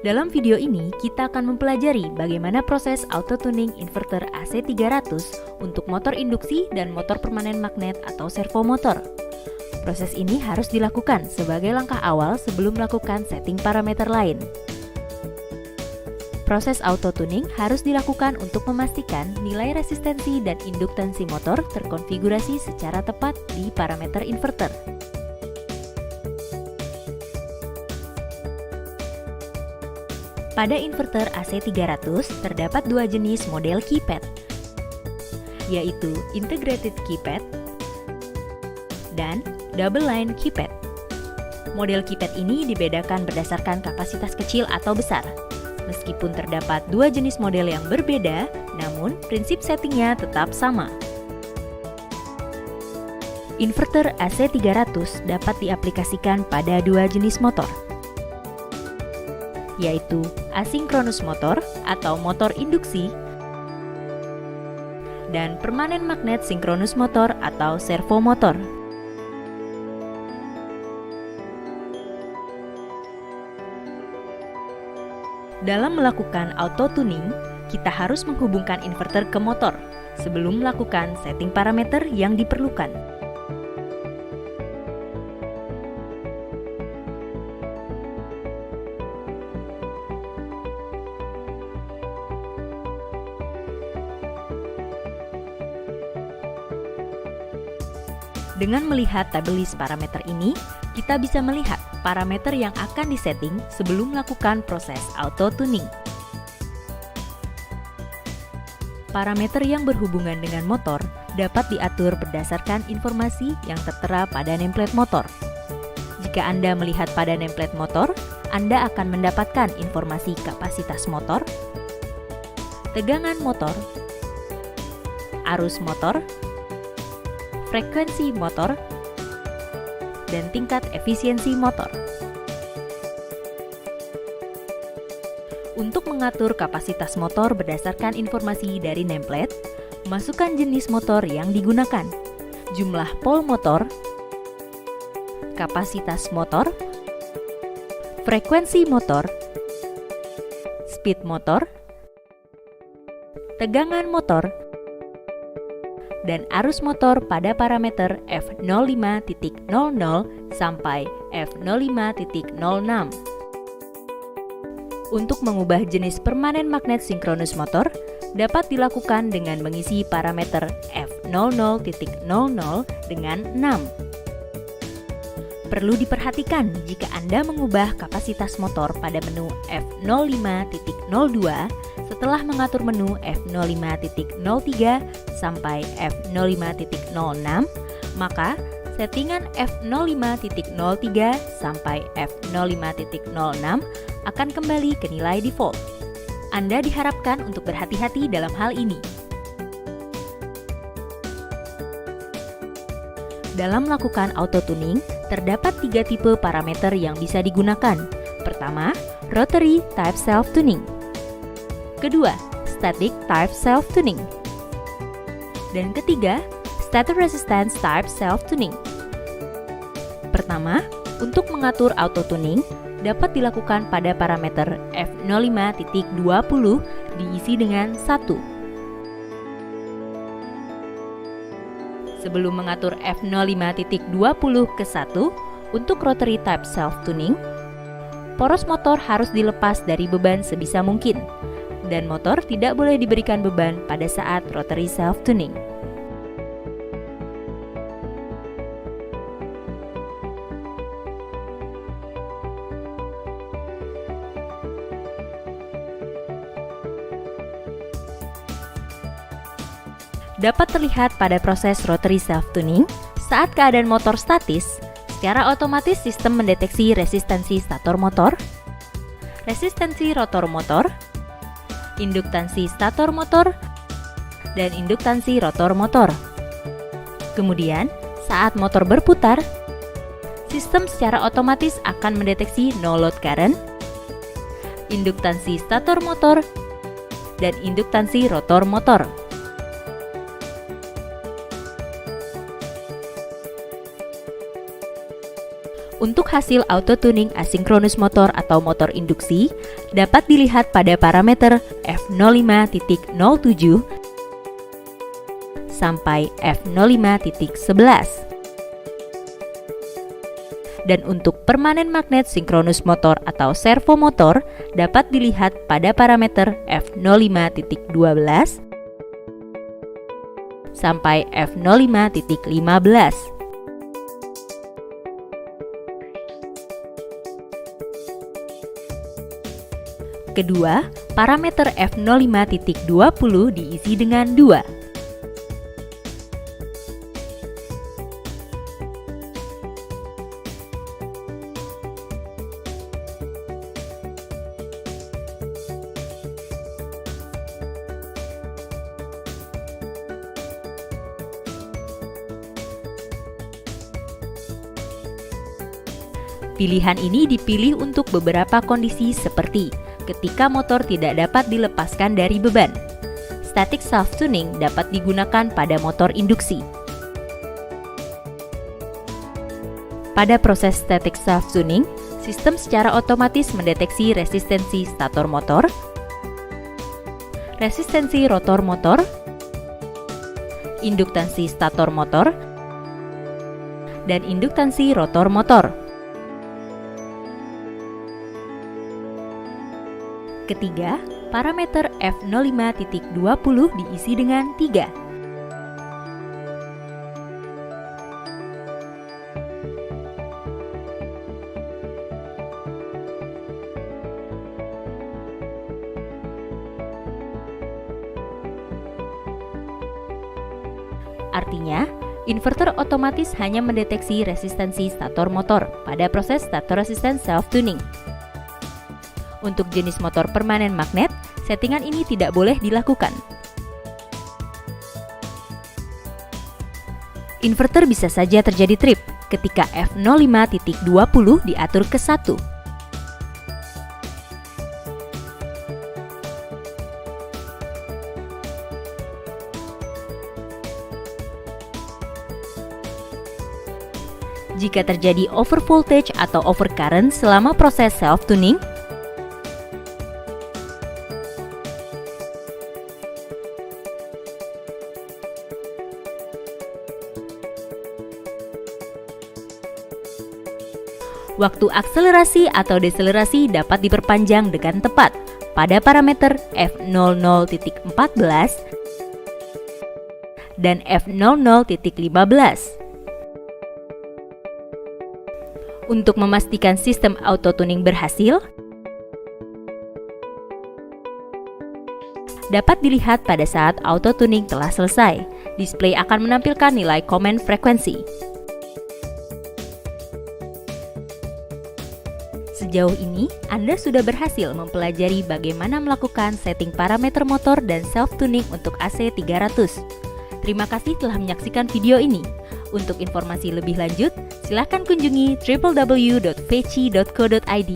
Dalam video ini, kita akan mempelajari bagaimana proses auto-tuning inverter AC300 untuk motor induksi dan motor permanen magnet atau servomotor. Proses ini harus dilakukan sebagai langkah awal sebelum melakukan setting parameter lain. Proses auto-tuning harus dilakukan untuk memastikan nilai resistensi dan induktansi motor terkonfigurasi secara tepat di parameter inverter. Pada inverter AC300 terdapat dua jenis model keypad, yaitu integrated keypad dan double line keypad. Model keypad ini dibedakan berdasarkan kapasitas kecil atau besar. Meskipun terdapat dua jenis model yang berbeda, namun prinsip settingnya tetap sama. Inverter AC300 dapat diaplikasikan pada dua jenis motor, yaitu asinkronus motor atau motor induksi dan permanen magnet sinkronus motor atau servomotor. Dalam melakukan auto-tuning, kita harus menghubungkan inverter ke motor sebelum melakukan setting parameter yang diperlukan. Dengan melihat tabel list parameter ini, kita bisa melihat parameter yang akan disetting sebelum melakukan proses auto-tuning. Parameter yang berhubungan dengan motor dapat diatur berdasarkan informasi yang tertera pada nameplate motor. Jika Anda melihat pada nameplate motor, Anda akan mendapatkan informasi kapasitas motor, tegangan motor, arus motor, frekuensi motor, dan tingkat efisiensi motor. Untuk mengatur kapasitas motor berdasarkan informasi dari nameplate, masukkan jenis motor yang digunakan, jumlah pole motor, kapasitas motor, frekuensi motor, speed motor, tegangan motor, dan arus motor pada parameter F05.00 sampai F05.06. Untuk mengubah jenis permanen magnet sinkronus motor, dapat dilakukan dengan mengisi parameter F00.00 dengan 6. Perlu diperhatikan jika Anda mengubah kapasitas motor pada menu F05.02 setelah mengatur menu F05.03 sampai F05.06, maka settingan F05.03 sampai F05.06 akan kembali ke nilai default. Anda diharapkan untuk berhati-hati dalam hal ini. Dalam melakukan auto-tuning, terdapat 3 tipe parameter yang bisa digunakan. Pertama, rotary type self-tuning. Kedua, static type self-tuning. Dan ketiga, stator resistance type self-tuning. Pertama, untuk mengatur auto-tuning dapat dilakukan pada parameter F05.20 diisi dengan 1. Sebelum mengatur F05.20 ke 1 untuk rotary type self-tuning, poros motor harus dilepas dari beban sebisa mungkin, dan motor tidak boleh diberikan beban pada saat rotary self-tuning. Dapat terlihat pada proses rotary self-tuning, saat keadaan motor statis, secara otomatis sistem mendeteksi resistansi stator motor, resistansi rotor motor, induktansi stator motor, dan induktansi rotor motor. Kemudian, saat motor berputar, sistem secara otomatis akan mendeteksi no load current, induktansi stator motor, dan induktansi rotor motor. Untuk hasil auto-tuning asinkronus motor atau motor induksi dapat dilihat pada parameter F05.07 sampai F05.11. Dan untuk permanen magnet sinkronus motor atau servo motor dapat dilihat pada parameter F05.12 sampai F05.15. Kedua, parameter F05.20 diisi dengan 2. Pilihan ini dipilih untuk beberapa kondisi seperti ketika motor tidak dapat dilepaskan dari beban. Static self-tuning dapat digunakan pada motor induksi. Pada proses static self-tuning, sistem secara otomatis mendeteksi resistensi stator motor, resistensi rotor motor, induktansi stator motor, dan induktansi rotor motor. Ketiga, parameter F05.20 diisi dengan 3. Artinya, inverter otomatis hanya mendeteksi resistansi stator motor pada proses stator resistance self-tuning. Untuk jenis motor permanen magnet, settingan ini tidak boleh dilakukan. Inverter bisa saja terjadi trip ketika F05.20 diatur ke 1. Jika terjadi overvoltage atau overcurrent selama proses self-tuning, waktu akselerasi atau deselerasi dapat diperpanjang dengan tepat pada parameter F00.14 dan F00.15. Untuk memastikan sistem auto-tuning berhasil, dapat dilihat pada saat auto-tuning telah selesai. Display akan menampilkan nilai command frekuensi. Sejauh ini, Anda sudah berhasil mempelajari bagaimana melakukan setting parameter motor dan self-tuning untuk AC 300. Terima kasih telah menyaksikan video ini. Untuk informasi lebih lanjut, silakan kunjungi www.feci.co.id.